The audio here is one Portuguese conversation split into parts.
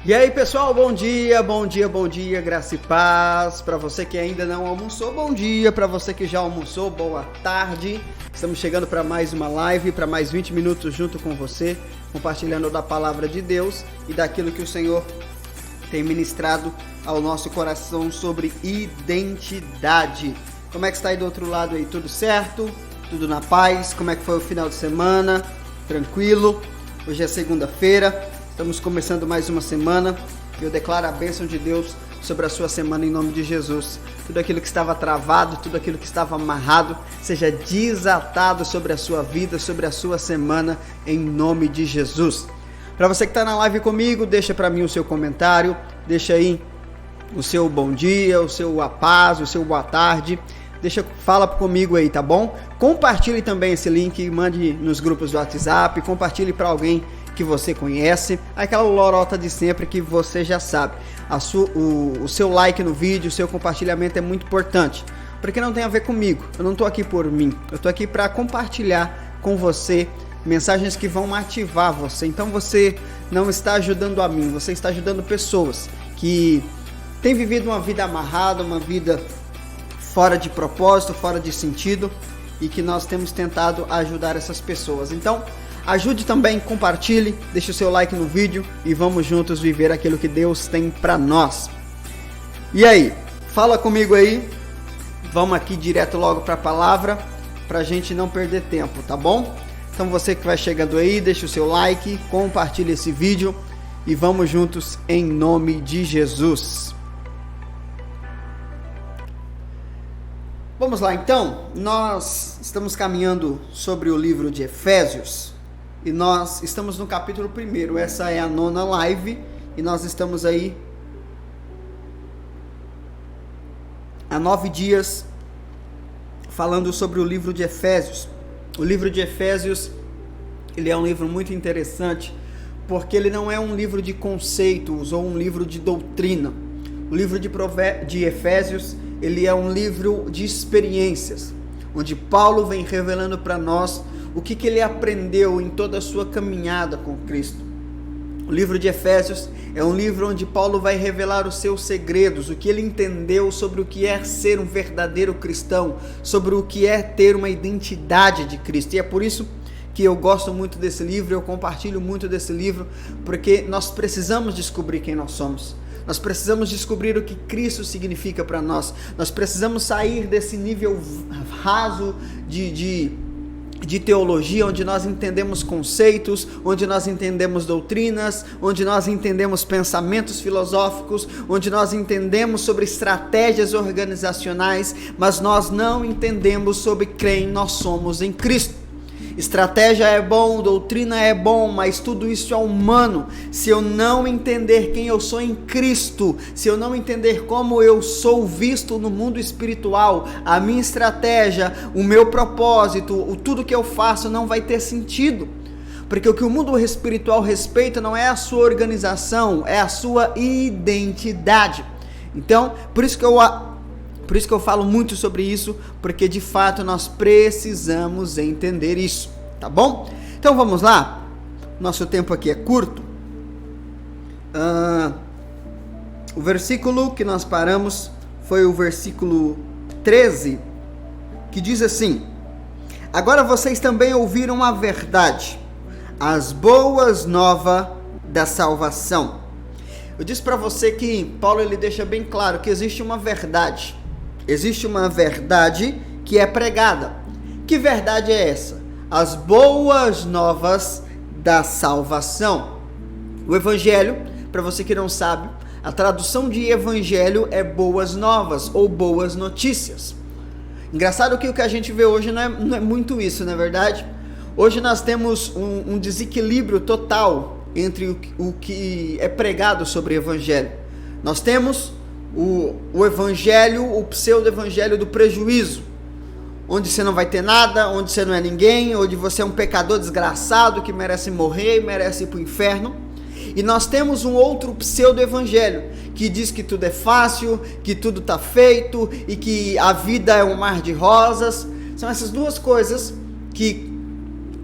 E aí pessoal, bom dia, bom dia, bom dia, graça e paz. Para você que ainda não almoçou, bom dia. Para você que já almoçou, boa tarde. Estamos chegando para mais uma live, para mais 20 minutos junto com você, compartilhando da palavra de Deus e daquilo que o Senhor tem ministrado ao nosso coração sobre identidade. Como é que está aí do outro lado aí? Tudo certo? Tudo na paz? Como é que foi o final de semana? Tranquilo? Hoje é segunda-feira. Estamos começando mais uma semana e eu declaro a bênção de Deus sobre a sua semana em nome de Jesus. Tudo aquilo que estava travado, tudo aquilo que estava amarrado, seja desatado sobre a sua vida, sobre a sua semana em nome de Jesus. Para você que está na live comigo, deixa para mim o seu comentário, deixa aí o seu bom dia, o seu a paz, o seu boa tarde. Fala comigo aí, tá bom? Compartilhe também esse link, mande nos grupos do WhatsApp, compartilhe para alguém que você conhece, aquela lorota de sempre que você já sabe. O seu like no vídeo, o seu compartilhamento é muito importante, porque não tem a ver comigo, eu não estou aqui por mim, eu estou aqui para compartilhar com você mensagens que vão ativar você. Então você não está ajudando a mim, você está ajudando pessoas que têm vivido uma vida amarrada, uma vida fora de propósito, fora de sentido, e que nós temos tentado ajudar essas pessoas. Então ajude também, compartilhe, deixe o seu like no vídeo e vamos juntos viver aquilo que Deus tem para nós. E aí, fala comigo aí, vamos aqui direto logo para a palavra, para a gente não perder tempo, tá bom? Então você que vai chegando aí, deixe o seu like, compartilhe esse vídeo e vamos juntos em nome de Jesus. Vamos lá então, nós estamos caminhando sobre o livro de Efésios. E nós estamos no capítulo 1, essa é a 9ª live, e nós estamos aí há 9 dias falando sobre o livro de Efésios. O livro de Efésios, ele é um livro muito interessante, porque ele não é um livro de conceitos ou um livro de doutrina. O livro de Efésios, ele é um livro de experiências, onde Paulo vem revelando para nós o que ele aprendeu em toda a sua caminhada com Cristo. O livro de Efésios é um livro onde Paulo vai revelar os seus segredos, o que ele entendeu sobre o que é ser um verdadeiro cristão, sobre o que é ter uma identidade de Cristo. E é por isso que eu gosto muito desse livro, eu compartilho muito desse livro, porque nós precisamos descobrir quem nós somos. Nós precisamos descobrir o que Cristo significa para nós. Nós precisamos sair desse nível raso de teologia, onde nós entendemos conceitos, onde nós entendemos doutrinas, onde nós entendemos pensamentos filosóficos, onde nós entendemos sobre estratégias organizacionais, mas nós não entendemos sobre quem nós somos em Cristo. Estratégia é bom, doutrina é bom, mas tudo isso é humano. Se eu não entender quem eu sou em Cristo, se eu não entender como eu sou visto no mundo espiritual, a minha estratégia, o meu propósito, tudo que eu faço não vai ter sentido. Porque o que o mundo espiritual respeita não é a sua organização, é a sua identidade. Então, por isso que eu falo muito sobre isso, porque de fato nós precisamos entender isso, tá bom? Então vamos lá, nosso tempo aqui é curto. O versículo que nós paramos foi o versículo 13, que diz assim: agora vocês também ouviram a verdade, as boas novas da salvação. Eu disse para você que Paulo ele deixa bem claro que existe uma verdade. Existe uma verdade que é pregada. Que verdade é essa? As boas novas da salvação. O evangelho, para você que não sabe, a tradução de evangelho é boas novas ou boas notícias. Engraçado que o que a gente vê hoje não é muito isso, não é verdade? Hoje nós temos um desequilíbrio total entre o que é pregado sobre o evangelho. Nós temos o evangelho, o pseudo-evangelho do prejuízo, onde você não vai ter nada, onde você não é ninguém, onde você é um pecador desgraçado que merece morrer e merece ir para o inferno. E nós temos um outro pseudo-evangelho que diz que tudo é fácil, que tudo está feito e que a vida é um mar de rosas. São essas duas coisas que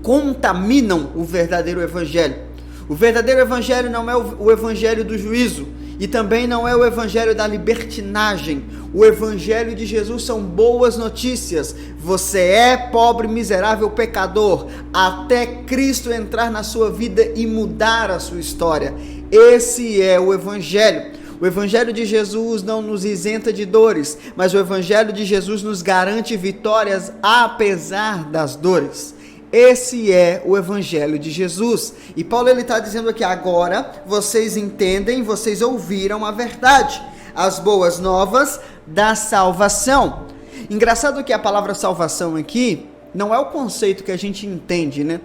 contaminam o verdadeiro evangelho. O verdadeiro evangelho não é o evangelho do juízo e também não é o evangelho da libertinagem. O evangelho de Jesus são boas notícias. Você é pobre, miserável, pecador, até Cristo entrar na sua vida e mudar a sua história. Esse é o evangelho. O evangelho de Jesus não nos isenta de dores, mas o evangelho de Jesus nos garante vitórias apesar das dores. Esse é o evangelho de Jesus. E Paulo está dizendo aqui, agora vocês entendem, vocês ouviram a verdade, as boas novas da salvação. Engraçado que a palavra salvação aqui não é o conceito que a gente entende, né?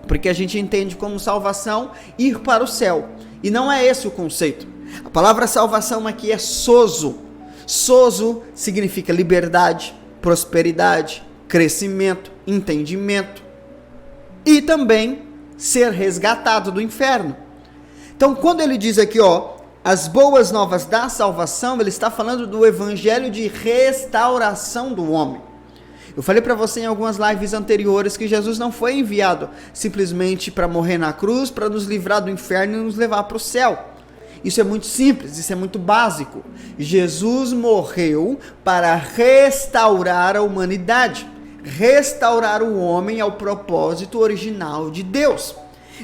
Porque a gente entende como salvação ir para o céu. E não é esse o conceito. A palavra salvação aqui é sozo. Sozo significa liberdade, prosperidade, crescimento, entendimento e também ser resgatado do inferno. Então, quando ele diz aqui, as boas novas da salvação, ele está falando do evangelho de restauração do homem. Eu falei para você em algumas lives anteriores que Jesus não foi enviado simplesmente para morrer na cruz, para nos livrar do inferno e nos levar para o céu. Isso é muito simples, isso é muito básico. Jesus morreu para restaurar a humanidade, restaurar o homem ao propósito original de Deus.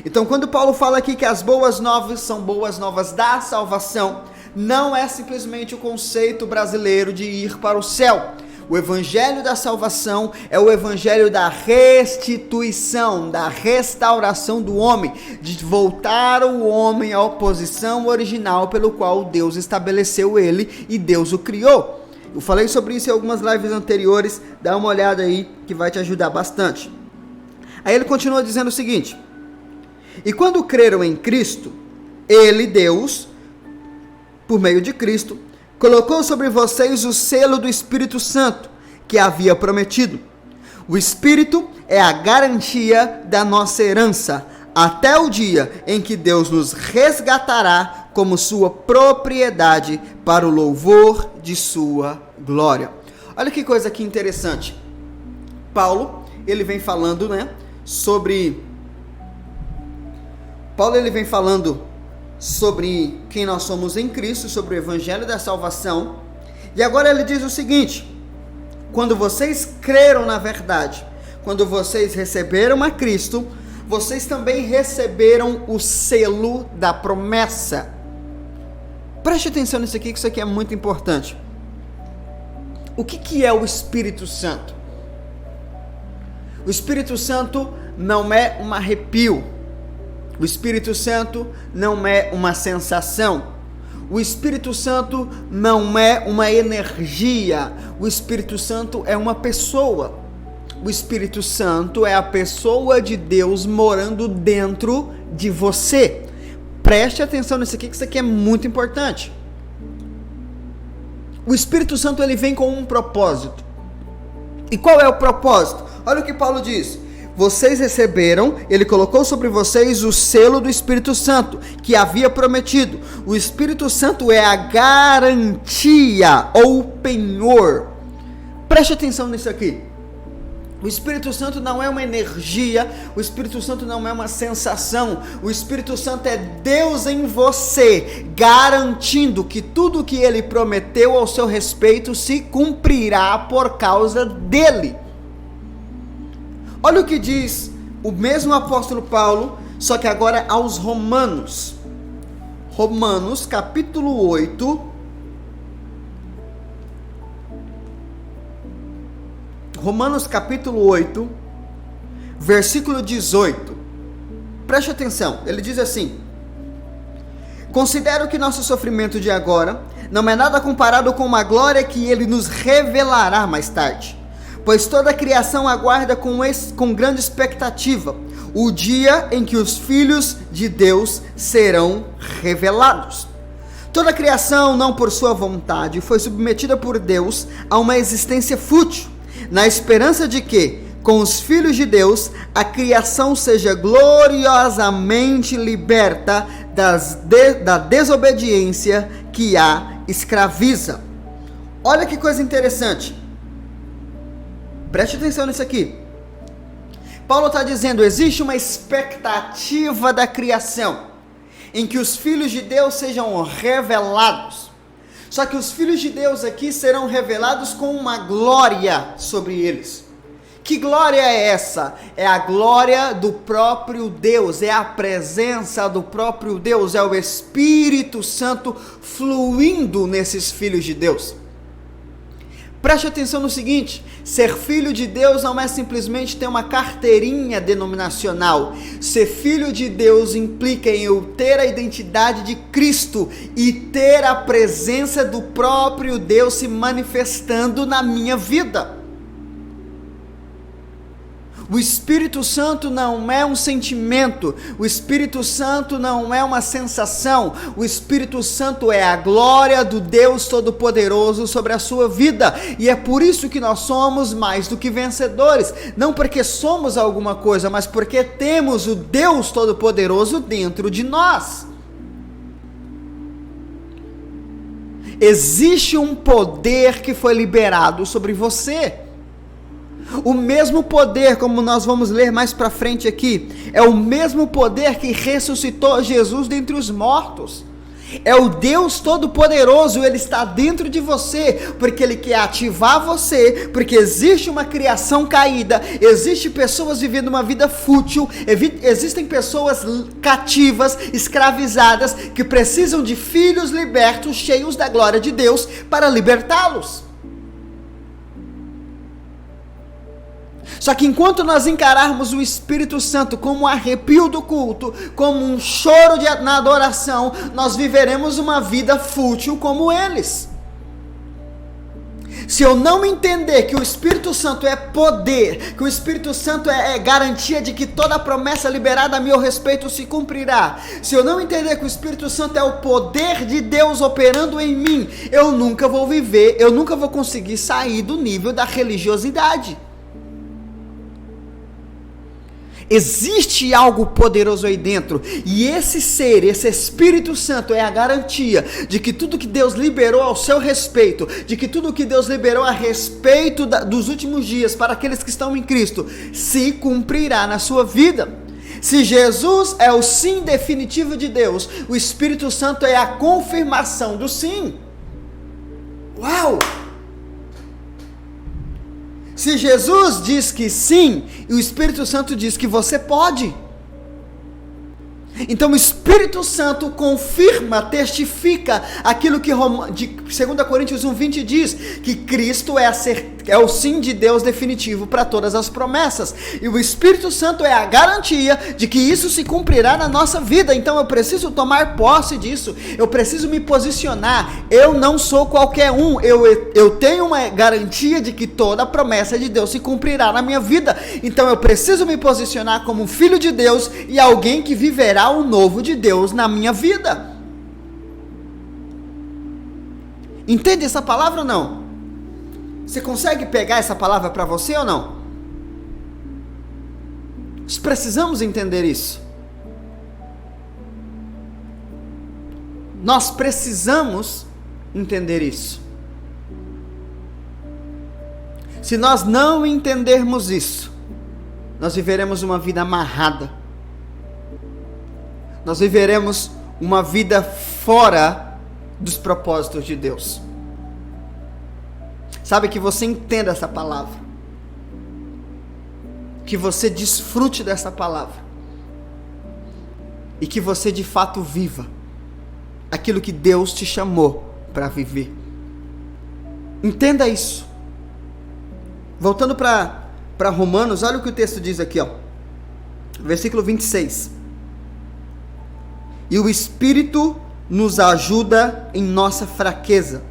Então, quando Paulo fala aqui que as boas novas são boas novas da salvação, não é simplesmente o conceito brasileiro de ir para o céu. O evangelho da salvação é o evangelho da restituição, da restauração do homem, de voltar o homem à posição original pelo qual Deus estabeleceu ele e Deus o criou. Eu falei sobre isso em algumas lives anteriores, dá uma olhada aí que vai te ajudar bastante. Aí ele continua dizendo o seguinte: e quando creram em Cristo, ele, Deus, por meio de Cristo, colocou sobre vocês o selo do Espírito Santo, que havia prometido. O Espírito é a garantia da nossa herança, até o dia em que Deus nos resgatará como sua propriedade para o louvor de sua glória. Olha que coisa aqui interessante. Paulo, ele vem falando, sobre quem nós somos em Cristo, sobre o evangelho da salvação. E agora ele diz o seguinte: quando vocês creram na verdade, quando vocês receberam a Cristo, vocês também receberam o selo da promessa. Preste atenção nisso aqui, que isso aqui é muito importante. O que é o Espírito Santo? O Espírito Santo não é um arrepio. O Espírito Santo não é uma sensação. O Espírito Santo não é uma energia. O Espírito Santo é uma pessoa. O Espírito Santo é a pessoa de Deus morando dentro de você. Preste atenção nisso aqui, que isso aqui é muito importante. O Espírito Santo, ele vem com um propósito. E qual é o propósito? Olha o que Paulo diz. Vocês receberam, ele colocou sobre vocês o selo do Espírito Santo, que havia prometido. O Espírito Santo é a garantia ou penhor. Preste atenção nisso aqui. O Espírito Santo não é uma energia, o Espírito Santo não é uma sensação. O Espírito Santo é Deus em você, garantindo que tudo que ele prometeu ao seu respeito se cumprirá por causa dele. Olha o que diz o mesmo apóstolo Paulo, só que agora aos Romanos. Romanos capítulo 8. Romanos capítulo 8, versículo 18. Preste atenção, ele diz assim: considero que nosso sofrimento de agora não é nada comparado com uma glória que ele nos revelará mais tarde. Pois toda a criação aguarda com grande expectativa o dia em que os filhos de Deus serão revelados. Toda a criação, não por sua vontade, foi submetida por Deus a uma existência fútil, na esperança de que, com os filhos de Deus, a criação seja gloriosamente liberta da desobediência que a escraviza. Olha que coisa interessante. Preste atenção nisso aqui. Paulo está dizendo, existe uma expectativa da criação, em que os filhos de Deus sejam revelados. Só que os filhos de Deus aqui serão revelados com uma glória sobre eles. Que glória é essa? É a glória do próprio Deus, é a presença do próprio Deus, é o Espírito Santo fluindo nesses filhos de Deus. Preste atenção no seguinte, ser filho de Deus não é simplesmente ter uma carteirinha denominacional. Ser filho de Deus implica em eu ter a identidade de Cristo e ter a presença do próprio Deus se manifestando na minha vida. O Espírito Santo não é um sentimento, o Espírito Santo não é uma sensação, o Espírito Santo é a glória do Deus Todo-Poderoso sobre a sua vida, e é por isso que nós somos mais do que vencedores, não porque somos alguma coisa, mas porque temos o Deus Todo-Poderoso dentro de nós. Existe um poder que foi liberado sobre você. O mesmo poder, como nós vamos ler mais para frente aqui, é o mesmo poder que ressuscitou Jesus dentre os mortos. É o Deus Todo-Poderoso, Ele está dentro de você, porque Ele quer ativar você, porque existe uma criação caída, existem pessoas vivendo uma vida fútil, existem pessoas cativas, escravizadas, que precisam de filhos libertos, cheios da glória de Deus, para libertá-los. Só que enquanto nós encararmos o Espírito Santo como um arrepio do culto, como um choro na adoração, nós viveremos uma vida fútil como eles. Se eu não entender que o Espírito Santo é poder, que o Espírito Santo é garantia de que toda promessa liberada a meu respeito se cumprirá, se eu não entender que o Espírito Santo é o poder de Deus operando em mim, eu nunca vou viver, eu nunca vou conseguir sair do nível da religiosidade. Existe algo poderoso aí dentro, e esse ser, esse Espírito Santo é a garantia de que tudo que Deus liberou ao seu respeito, de que tudo que Deus liberou a respeito dos últimos dias para aqueles que estão em Cristo, se cumprirá na sua vida. Se Jesus é o sim definitivo de Deus, o Espírito Santo é a confirmação do sim. Uau! Se Jesus diz que sim, e o Espírito Santo diz que você pode. Então o Espírito Santo confirma, testifica aquilo que 2 Coríntios 1:20 diz, que Cristo é o sim de Deus definitivo para todas as promessas, e o Espírito Santo é a garantia de que isso se cumprirá na nossa vida. Então eu preciso tomar posse disso, eu preciso me posicionar. Eu não sou qualquer um, eu tenho uma garantia de que toda a promessa de Deus se cumprirá na minha vida. Então eu preciso me posicionar como um filho de Deus e alguém que viverá o novo de Deus na minha vida. Entende essa palavra ou não? Você consegue pegar essa palavra para você ou não? Nós precisamos entender isso. Nós precisamos entender isso. Se nós não entendermos isso, nós viveremos uma vida amarrada. Nós viveremos uma vida fora dos propósitos de Deus. Sabe, que você entenda essa palavra, que você desfrute dessa palavra, e que você de fato viva aquilo que Deus te chamou para viver. Entenda isso. Voltando para Romanos, olha o que o texto diz aqui, ó. Versículo 26. E o Espírito nos ajuda em nossa fraqueza,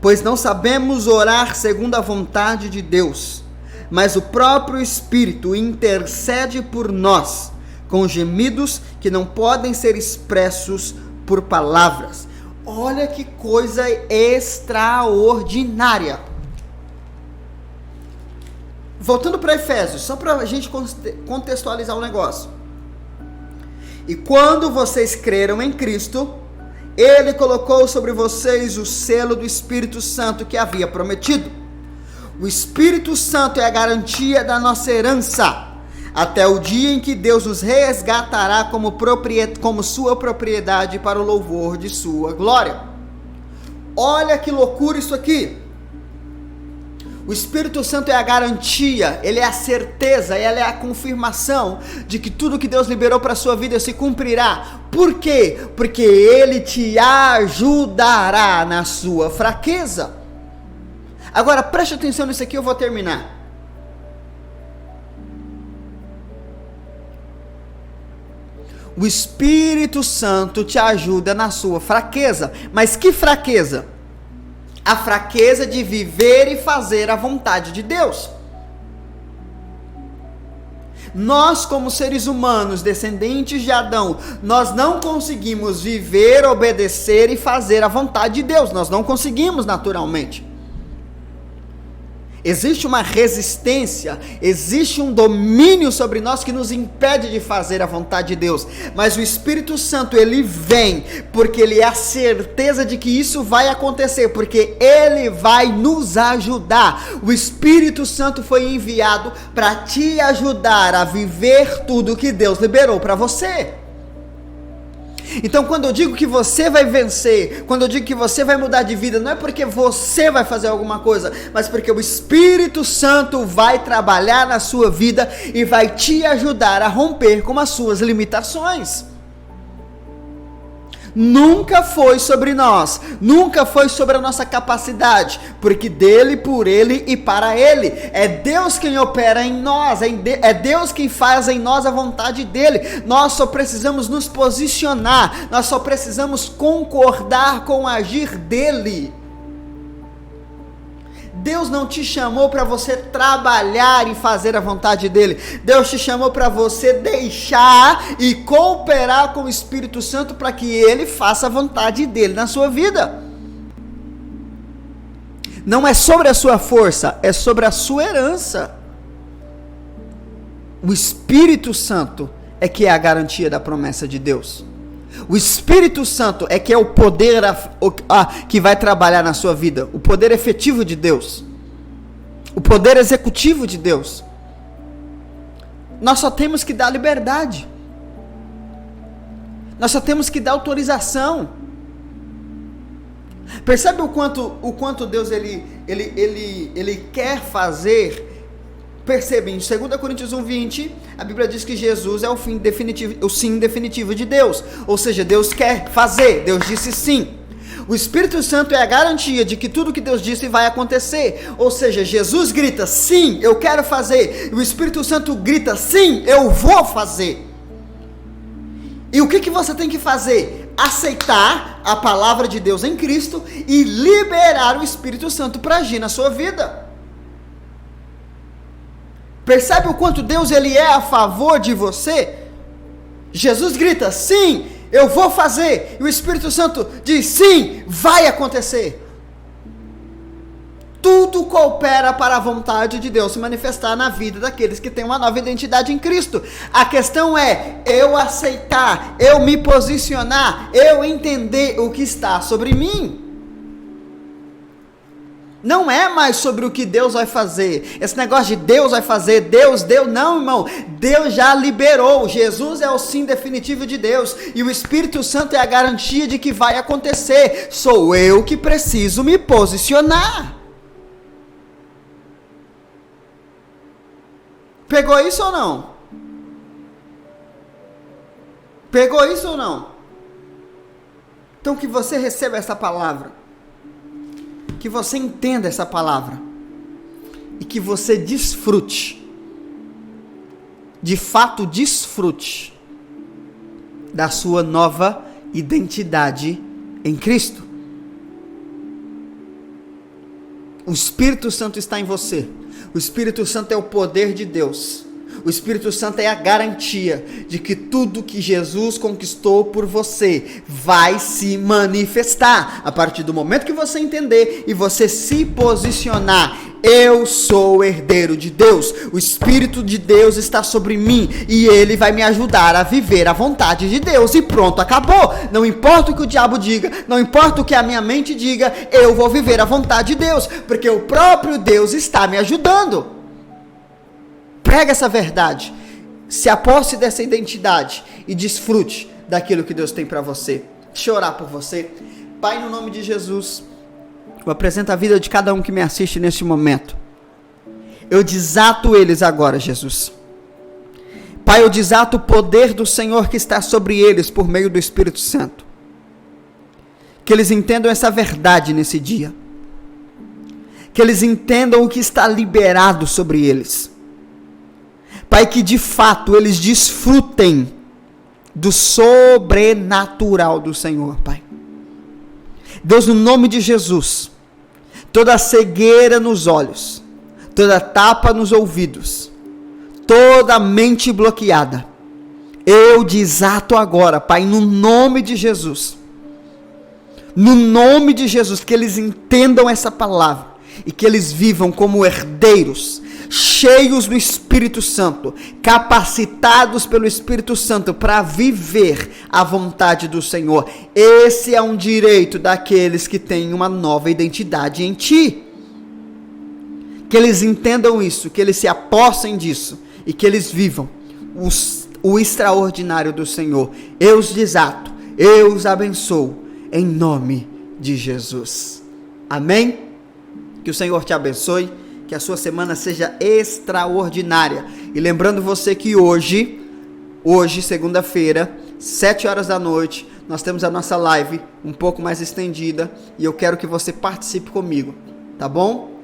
pois não sabemos orar segundo a vontade de Deus, mas o próprio Espírito intercede por nós, com gemidos que não podem ser expressos por palavras. Olha que coisa extraordinária. Voltando para Efésios, só para a gente contextualizar o negócio. E quando vocês creram em Cristo, Ele colocou sobre vocês o selo do Espírito Santo que havia prometido. O Espírito Santo é a garantia da nossa herança. até o dia em que Deus os resgatará como sua propriedade para o louvor de sua glória. Olha que loucura isso aqui. O Espírito Santo é a garantia, ele é a certeza, ele é a confirmação de que tudo que Deus liberou para a sua vida se cumprirá. Por quê? Porque ele te ajudará na sua fraqueza. Agora preste atenção nisso aqui, eu vou terminar. O Espírito Santo te ajuda na sua fraqueza. Mas que fraqueza? A fraqueza de viver e fazer a vontade de Deus. Nós, como seres humanos, descendentes de Adão, nós não conseguimos viver, obedecer e fazer a vontade de Deus. Nós não conseguimos naturalmente. Existe uma resistência, existe um domínio sobre nós que nos impede de fazer a vontade de Deus. Mas o Espírito Santo, ele vem porque ele é a certeza de que isso vai acontecer, porque ele vai nos ajudar. O Espírito Santo foi enviado para te ajudar a viver tudo que Deus liberou para você. Então, quando eu digo que você vai vencer, quando eu digo que você vai mudar de vida, não é porque você vai fazer alguma coisa, mas porque o Espírito Santo vai trabalhar na sua vida e vai te ajudar a romper com as suas limitações. Nunca foi sobre nós, nunca foi sobre a nossa capacidade, porque dele, por ele e para ele, é Deus quem opera em nós, é Deus quem faz em nós a vontade dele. Nós só precisamos nos posicionar, nós só precisamos concordar com o agir dele. Deus não te chamou para você trabalhar e fazer a vontade dele. Deus te chamou para você deixar e cooperar com o Espírito Santo para que ele faça a vontade dele na sua vida. Não é sobre a sua força, é sobre a sua herança. O Espírito Santo é que é a garantia da promessa de Deus. O Espírito Santo é que é o poder que vai trabalhar na sua vida, o poder efetivo de Deus, o poder executivo de Deus. Nós só temos que dar liberdade, nós só temos que dar autorização. Percebe o quanto Deus ele quer fazer? Perceba, em 2 Coríntios 1:20, a Bíblia diz que Jesus é o sim definitivo de Deus. Ou seja, Deus quer fazer, Deus disse sim. O Espírito Santo é a garantia de que tudo que Deus disse vai acontecer. Ou seja, Jesus grita, sim, eu quero fazer. E o Espírito Santo grita, sim, eu vou fazer. E o que você tem que fazer? Aceitar a palavra de Deus em Cristo e liberar o Espírito Santo para agir na sua vida. Percebe o quanto Deus ele é a favor de você? Jesus grita, sim, eu vou fazer. E o Espírito Santo diz, sim, vai acontecer. Tudo coopera para a vontade de Deus se manifestar na vida daqueles que têm uma nova identidade em Cristo. A questão é eu aceitar, eu me posicionar, eu entender o que está sobre mim. Não é mais sobre o que Deus vai fazer. Esse negócio de Deus vai fazer, Deus deu, não, irmão. Deus já liberou. Jesus é o sim definitivo de Deus. E o Espírito Santo é a garantia de que vai acontecer. Sou eu que preciso me posicionar. Pegou isso ou não? Pegou isso ou não? Então que você receba essa palavra. Que você entenda essa palavra e que você desfrute, de fato desfrute da sua nova identidade em Cristo. O Espírito Santo está em você, o Espírito Santo é o poder de Deus. O Espírito Santo é a garantia de que tudo que Jesus conquistou por você vai se manifestar a partir do momento que você entender e você se posicionar. Eu sou herdeiro de Deus, o Espírito de Deus está sobre mim e ele vai me ajudar a viver a vontade de Deus e pronto, acabou. Não importa o que o diabo diga, não importa o que a minha mente diga, eu vou viver a vontade de Deus, porque o próprio Deus está me ajudando. Prega essa verdade. Se aposse dessa identidade e desfrute daquilo que Deus tem para você. Deixa eu orar por você. Pai, no nome de Jesus, eu apresento a vida de cada um que me assiste neste momento. Eu desato eles agora, Jesus. Pai, eu desato o poder do Senhor que está sobre eles por meio do Espírito Santo. Que eles entendam essa verdade nesse dia. Que eles entendam o que está liberado sobre eles. Pai, que de fato eles desfrutem do sobrenatural do Senhor, Pai. Deus, no nome de Jesus, toda cegueira nos olhos, toda tapa nos ouvidos, toda mente bloqueada, eu desato agora, Pai, no nome de Jesus. No nome de Jesus, que eles entendam essa palavra e que eles vivam como herdeiros, cheios do Espírito Santo, capacitados pelo Espírito Santo para viver a vontade do Senhor. Esse é um direito daqueles que têm uma nova identidade em Ti. Que eles entendam isso, que eles se apossem disso e que eles vivam o extraordinário do Senhor. Eu os desato, eu os abençoo, em nome de Jesus. Amém? Que o Senhor te abençoe, que a sua semana seja extraordinária. E lembrando você que hoje, segunda-feira, 7 horas da noite, nós temos a nossa live um pouco mais estendida e eu quero que você participe comigo, tá bom?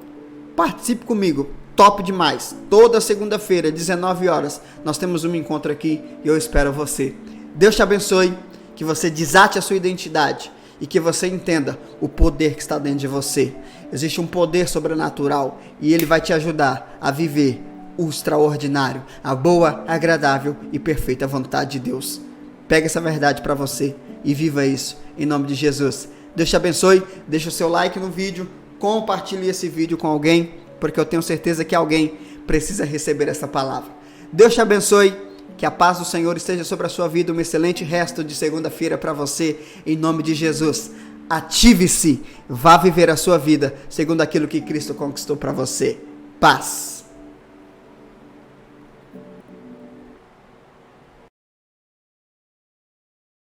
Participe comigo, top demais. Toda segunda-feira, 19 horas, nós temos um encontro aqui e eu espero você. Deus te abençoe, que você desate a sua identidade e que você entenda o poder que está dentro de você. Existe um poder sobrenatural e ele vai te ajudar a viver o extraordinário, a boa, agradável e perfeita vontade de Deus. Pega essa verdade para você e viva isso em nome de Jesus. Deus te abençoe, deixa o seu like no vídeo, compartilhe esse vídeo com alguém, porque eu tenho certeza que alguém precisa receber essa palavra. Deus te abençoe, que a paz do Senhor esteja sobre a sua vida, um excelente resto de segunda-feira para você, em nome de Jesus. Ative-se, vá viver a sua vida segundo aquilo que Cristo conquistou para você. Paz.